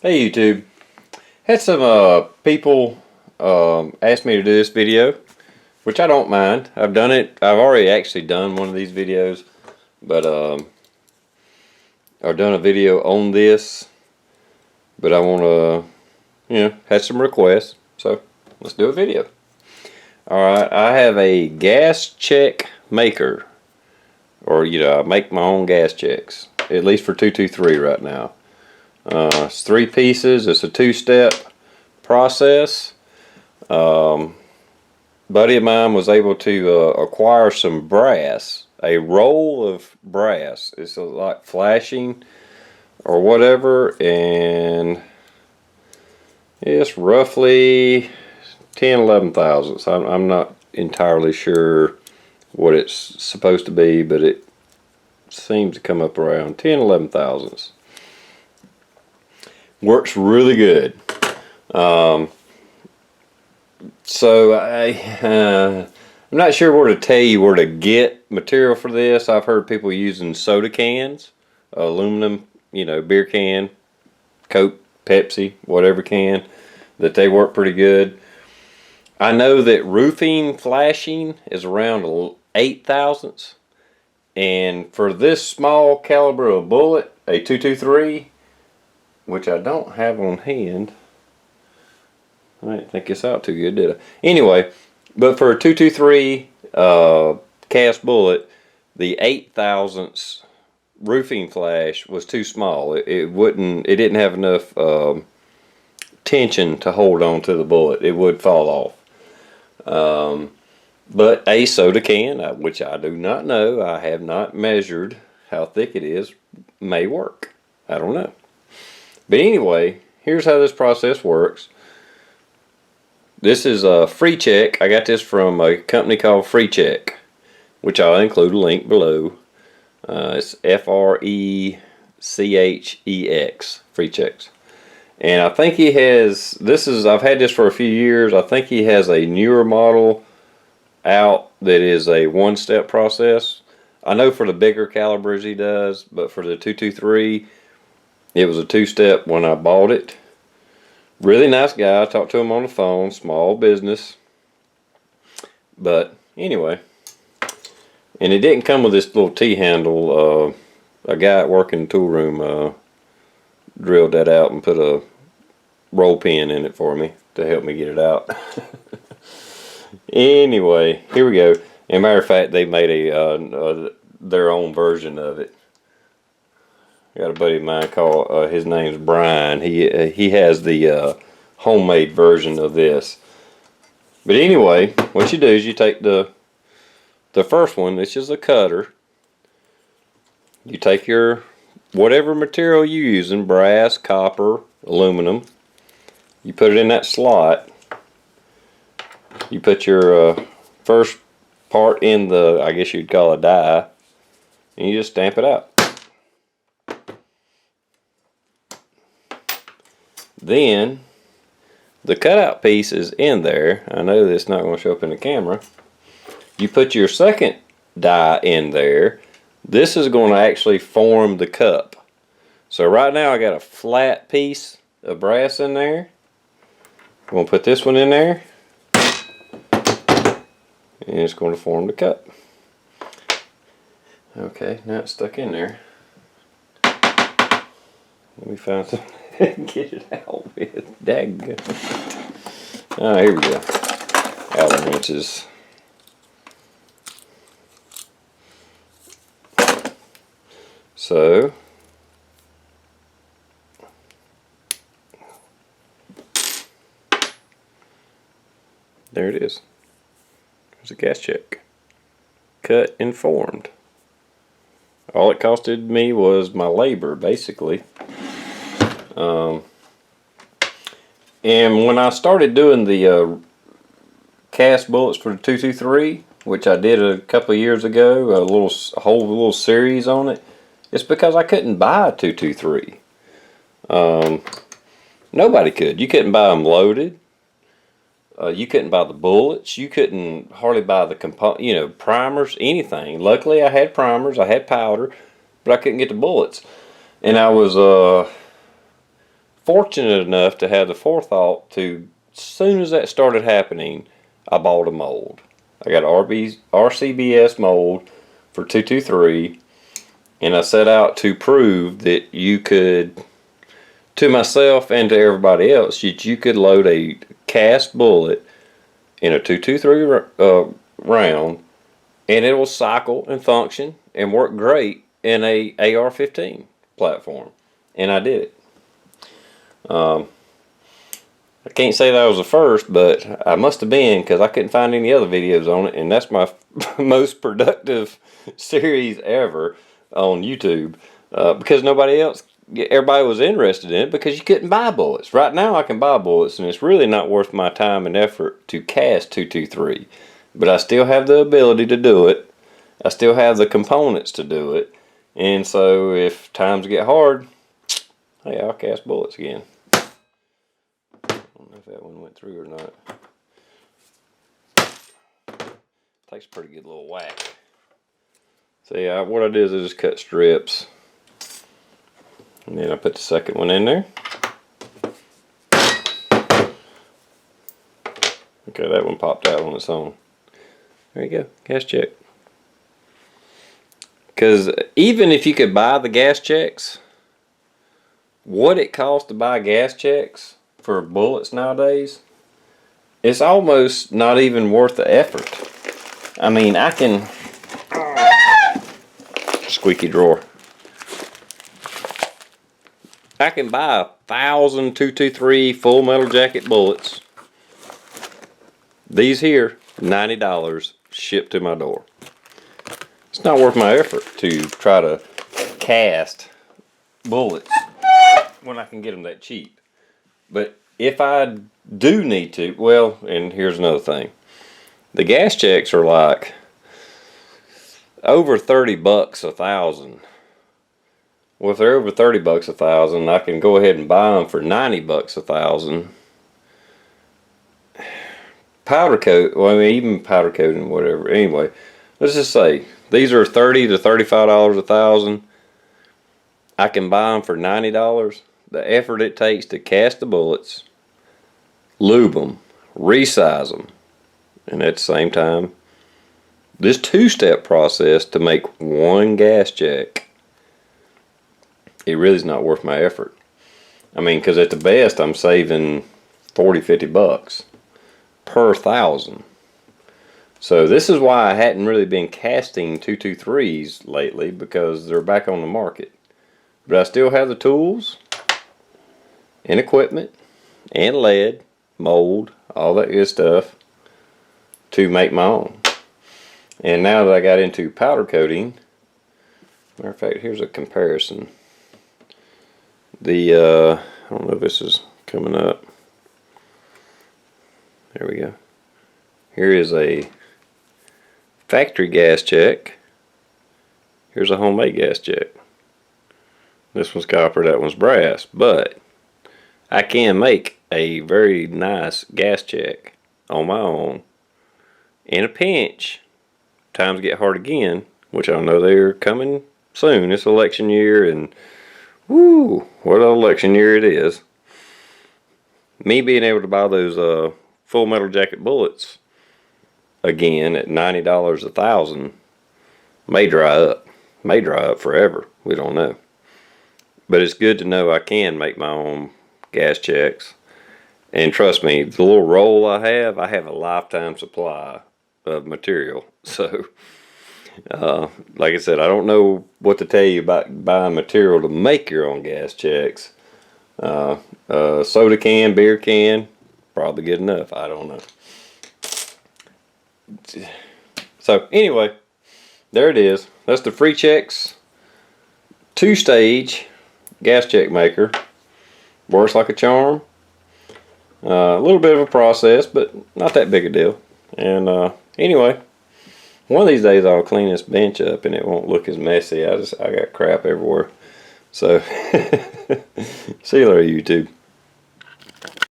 Hey YouTube, had some people ask me to do this video, which I don't mind. I've done it. I've already actually done one of these videos, but I've done a video on this. But I want to, had some requests, so let's do a video. All right, I have a gas check maker, or I make my own gas checks, at least for 223 right now. It's 3 pieces. It's a 2-step process. Buddy of mine was able to acquire some brass, a roll of brass. It's like flashing or whatever, and it's roughly 10-11 thousandths. I'm not entirely sure what it's supposed to be, but it seems to come up around 10-11 thousandths. Works really good. So I'm not sure where to tell you where to get material for this. I've heard people using soda cans, aluminum, beer can, Coke, Pepsi, whatever can, that they work pretty good. I know that roofing flashing is around 8 thousandths, and for this small caliber of bullet, a 223, which I don't have on hand. I didn't think this out too good, did I? Anyway, but for a 223 cast bullet, the 8 thousandths roofing flash was too small. It didn't have enough tension to hold on to the bullet. It would fall off. But a soda can, which I do not know, I have not measured how thick it is, may work. I don't know. But anyway, here's how this process works. This is a Freechex. I got this from a company called Freechex, which I'll include a link below. It's Frechex, Freechex. And I think he has, I've had this for a few years. I think he has a newer model out that is a 1-step process. I know for the bigger calibers he does, but for the 223, it was a 2-step when I bought it. Really nice guy. I talked to him on the phone. Small business. But anyway. And it didn't come with this little T-handle. A guy at work in the tool room drilled that out and put a roll pin in it for me to help me get it out. Anyway, here we go. As a matter of fact, they made their own version of it. I got a buddy of mine called, his name's Brian. He has the homemade version of this. But anyway, what you do is you take the first one, which is a cutter. You take your whatever material you're using, brass, copper, aluminum. You put it in that slot. You put your first part in the, I guess you'd call a die, and you just stamp it out. Then the cutout piece is in there. I know this is not going to show up in the camera. You put your second die in there. This is going to actually form the cup. So right now I got a flat piece of brass in there. I'm going to put this one in there, and it's going to form the cup. Okay, now it's stuck in there. Let me find something to get it out with. Daggone. Alright, here we go. Allen wrenches. So, there it is. There's a gas check. Cut and formed. All it costed me was my labor, basically. And when I started doing the cast bullets for the 223, which I did a couple of years ago, a whole little series on it, it's because I couldn't buy a 223. Nobody could. You couldn't buy them loaded. You couldn't buy the bullets. You couldn't hardly buy the primers, anything. Luckily, I had primers. I had powder, but I couldn't get the bullets. And I was fortunate enough to have the forethought to, as soon as that started happening, I bought a mold. I got RCBS mold for 223, and I set out to prove that you could, to myself and to everybody else, that you could load a cast bullet in a 223 round, and it will cycle and function and work great in a AR-15 platform. And I did it. I can't say that I was the first, but I must have been, because I couldn't find any other videos on it, and that's my most productive series ever on YouTube, because everybody was interested in it because you couldn't buy bullets. Right now I can buy bullets, and it's really not worth my time and effort to cast 223, but I still have the ability to do it. I still have the components to do it, and so if times get hard, hey, I'll cast bullets again. I don't know if that one went through or not. Takes a pretty good little whack. So yeah, what I did is I just cut strips, and then I put the second one in there. Okay, that one popped out on its own. There you go, gas check. Because even if you could buy the gas checks, what it costs to buy gas checks for bullets nowadays, it's almost not even worth the effort. I mean, I can... Squeaky drawer. I can buy 1,000 223 full metal jacket bullets. These here, $90, shipped to my door. It's not worth my effort to try to cast bullets when I can get them that cheap. But if I do need to, well, and here's another thing. The gas checks are like over 30 bucks a thousand. Well, if they're over 30 bucks a thousand, I can go ahead and buy them for 90 bucks a thousand. Powder coat, well, I mean, even powder coating, whatever. Anyway, let's just say these are $30 to $35 a thousand. I can buy them for $90. The effort it takes to cast the bullets, lube them, resize them, and at the same time, this two-step process to make one gas check, it really is not worth my effort. I mean, because at the best, I'm saving 40, 50 bucks per thousand. So this is why I hadn't really been casting 223s lately, because they're back on the market. But I still have the tools and equipment and lead, mold, all that good stuff to make my own. And now that I got into powder coating, matter of fact, here's a comparison. I don't know if this is coming up. There we go. Here is a factory gas check. Here's a homemade gas check. This one's copper, that one's brass, but I can make a very nice gas check on my own in a pinch. Times get hard again, which I know they're coming soon. It's election year, and woo, what an election year it is. Me being able to buy those full metal jacket bullets again at $90 a thousand may dry up forever. We don't know. But it's good to know I can make my own gas checks. And trust me, the little roll I have a lifetime supply of material. So, like I said, I don't know what to tell you about buying material to make your own gas checks. Soda can, beer can, probably good enough. I don't know. So, anyway, there it is. That's the Freechex 2-stage gas check maker. Works like a charm. A little bit of a process, but not that big a deal. And anyway, one of these days I'll clean this bench up and it won't look as messy. I got crap everywhere. So see you later, YouTube.